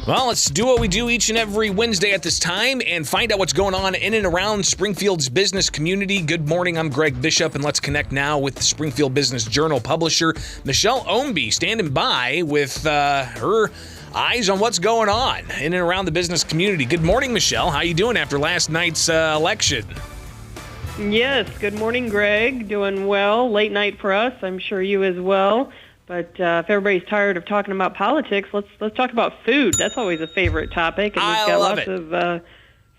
Well, let's do what we do each and every Wednesday at this time and find out what's going on in and around Springfield's business community. Good morning, I'm Greg Bishop, and let's connect now with the Springfield Business Journal publisher, Michelle Ownbey, standing by with her eyes on what's going on in and around the business community. Good morning, Michelle. How you doing after last night's election? Yes, good morning, Greg. Doing well. Late night for us. I'm sure you as well. But if everybody's tired of talking about politics, let's talk about food. That's always a favorite topic. And we've got lots of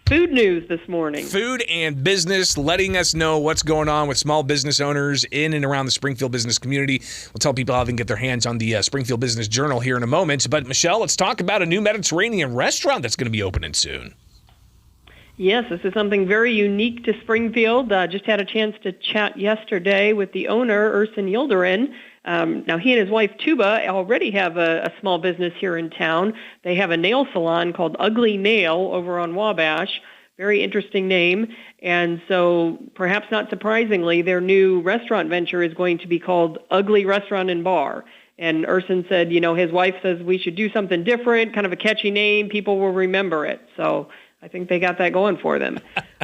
food news this morning. Food and business, letting us know what's going on with small business owners in and around the Springfield business community. We'll tell people how they can get their hands on the Springfield Business Journal here in a moment. But Michelle, let's talk about a new Mediterranean restaurant that's going to be opening soon. Yes, this is something very unique to Springfield. Just had a chance to chat yesterday with the owner, Ersin Yildirim. Now, he and his wife, Tuba, already have a small business here in town. They have a nail salon called Ugly Nail over on Wabash. Very interesting name. And so, perhaps not surprisingly, their new restaurant venture is going to be called Ugly Restaurant and Bar. And Ersin said, his wife says we should do something different, kind of a catchy name. People will remember it. So I think they got that going for them.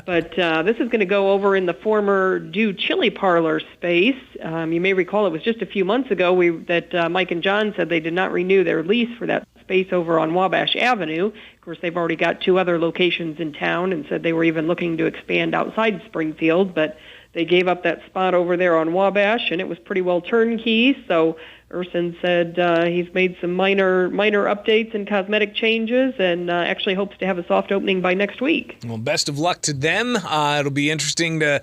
But this is going to go over in the former Dew Chili Parlor space. You may recall it was just a few months ago that Mike and John said they did not renew their lease for that space over on Wabash Avenue. Of course, they've already got 2 other locations in town and said they were even looking to expand outside Springfield, but they gave up that spot over there on Wabash, and it was pretty well turnkey. So Ersin said he's made some minor updates and cosmetic changes and actually hopes to have a soft opening by next week. Well, best of luck to them. It'll be interesting to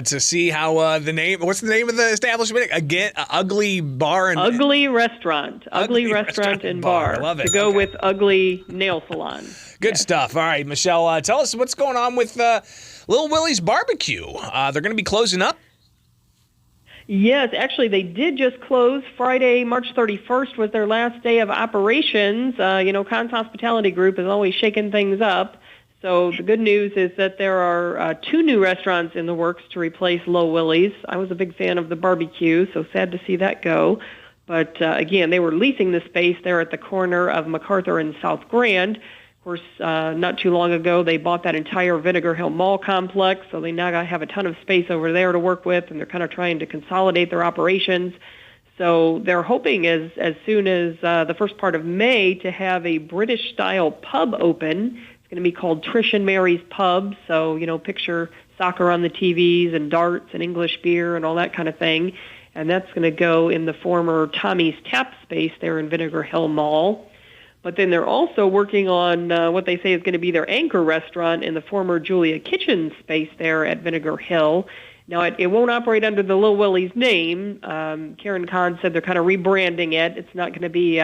see how the name. What's the name of the establishment again? Ugly Bar and Ugly Restaurant. Ugly Restaurant and Bar. I love it. To go with Ugly Nail Salon. Good stuff. All right, Michelle, tell us what's going on with Little Willys BBQ. They're going to be closing up. Yes, actually, they did just close. Friday, March 31st was their last day of operations. Conn's Hospitality Group is always shaking things up. So the good news is that there are 2 new restaurants in the works to replace Low Willys. I was a big fan of the barbecue, so sad to see that go. But again, they were leasing the space there at the corner of MacArthur and South Grand. Of course, not too long ago, they bought that entire Vinegar Hill Mall complex, so they now have a ton of space over there to work with, and they're kind of trying to consolidate their operations. So they're hoping as soon as the first part of May to have a British-style pub open. It's going to be called Trish and Mary's Pub, so, picture soccer on the TVs and darts and English beer and all that kind of thing. And that's going to go in the former Tommy's Tap space there in Vinegar Hill Mall. But then they're also working on what they say is going to be their anchor restaurant in the former Julia Kitchen space there at Vinegar Hill. Now, it won't operate under the Little Willys name. Karen Kahn said they're kind of rebranding it. It's not going to be,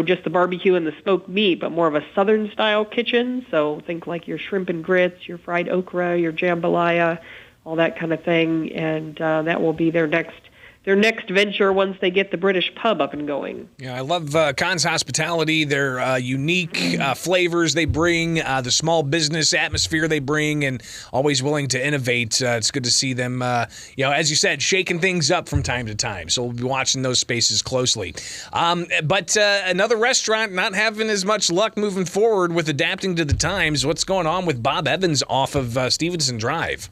just the barbecue and the smoked meat, but more of a Southern-style kitchen. So think like your shrimp and grits, your fried okra, your jambalaya, all that kind of thing. And that will be their next venture once they get the British pub up and going. Yeah, I love Conn's Hospitality, their unique flavors they bring, the small business atmosphere they bring, and always willing to innovate. It's good to see them, as you said, shaking things up from time to time. So we'll be watching those spaces closely. But another restaurant not having as much luck moving forward with adapting to the times. What's going on with Bob Evans off of Stevenson Drive?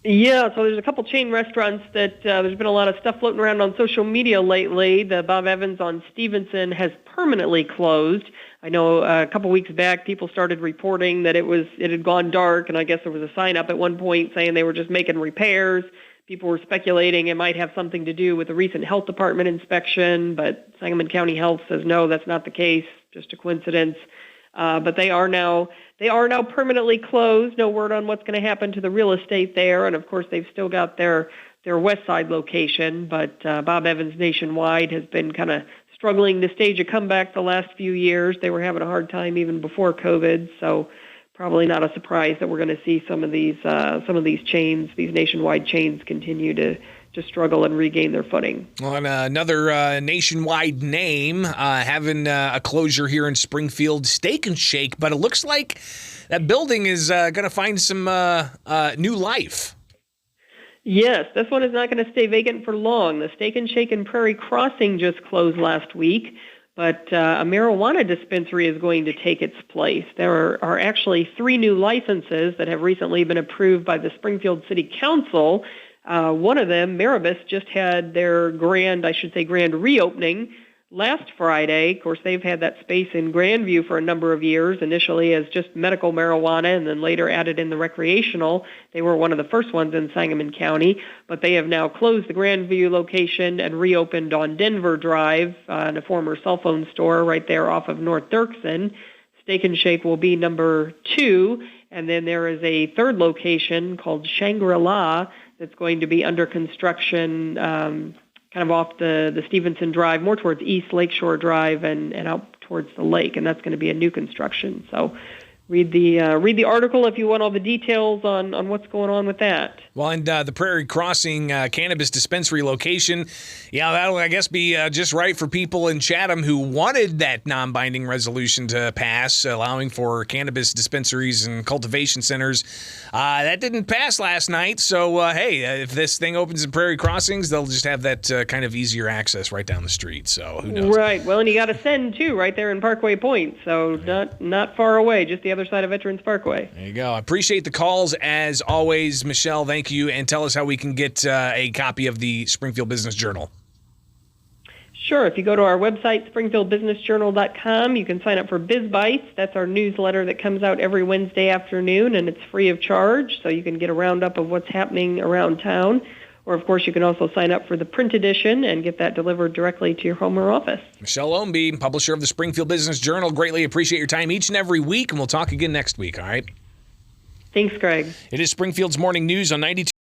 Yeah, so there's a couple chain restaurants that there's been a lot of stuff floating around on social media lately. The Bob Evans on Stevenson has permanently closed. I know a couple weeks back people started reporting that it had gone dark, and I guess there was a sign up at one point saying they were just making repairs. People were speculating it might have something to do with a recent health department inspection, but Sangamon County Health says no, that's not the case, just a coincidence. But they are now permanently closed. No word on what's going to happen to the real estate there. And, of course, they've still got their West Side location. But Bob Evans Nationwide has been kind of struggling to stage a comeback the last few years. They were having a hard time even before COVID. So probably not a surprise that we're going to see some of these chains, these nationwide chains, continue to struggle and regain their footing. Well, and another nationwide name having a closure here in Springfield, Steak and Shake, but it looks like that building is going to find some new life. Yes, this one is not going to stay vacant for long. The Steak and Shake in Prairie Crossing just closed last week, but a marijuana dispensary is going to take its place. There are actually 3 new licenses that have recently been approved by the Springfield City Council. One of them, Maribus, just had their grand reopening last Friday. Of course, they've had that space in Grandview for a number of years, initially as just medical marijuana and then later added in the recreational. They were one of the first ones in Sangamon County, but they have now closed the Grandview location and reopened on Denver Drive in a former cell phone store right there off of North Dirksen. Steak and Shake will be number 2, and then there is a third location called Shangri-La that's going to be under construction kind of off the Stevenson Drive, more towards East Lakeshore Drive and out towards the lake, and that's going to be a new construction. So read the article if you want all the details on what's going on with that. Well, and the Prairie Crossing cannabis dispensary location, that'll, I guess, be just right for people in Chatham who wanted that non-binding resolution to pass, allowing for cannabis dispensaries and cultivation centers. That didn't pass last night, so hey, if this thing opens in Prairie Crossings, they'll just have that kind of easier access right down the street, so who knows? Right. Well, and you got Ascend, too, right there in Parkway Point, so not far away, just the other side of Veterans Parkway. There you go. I appreciate the calls, as always. Michelle, thank you, and tell us how we can get a copy of the Springfield Business Journal. Sure. If you go to our website, springfieldbusinessjournal.com, you can sign up for Biz Bites. That's our newsletter that comes out every Wednesday afternoon, and it's free of charge, so you can get a roundup of what's happening around town. Or, of course, you can also sign up for the print edition and get that delivered directly to your home or office. Michelle Ownbey, publisher of the Springfield Business Journal, greatly appreciate your time each and every week, and we'll talk again next week, all right? Thanks, Greg. It is Springfield's Morning News on 92.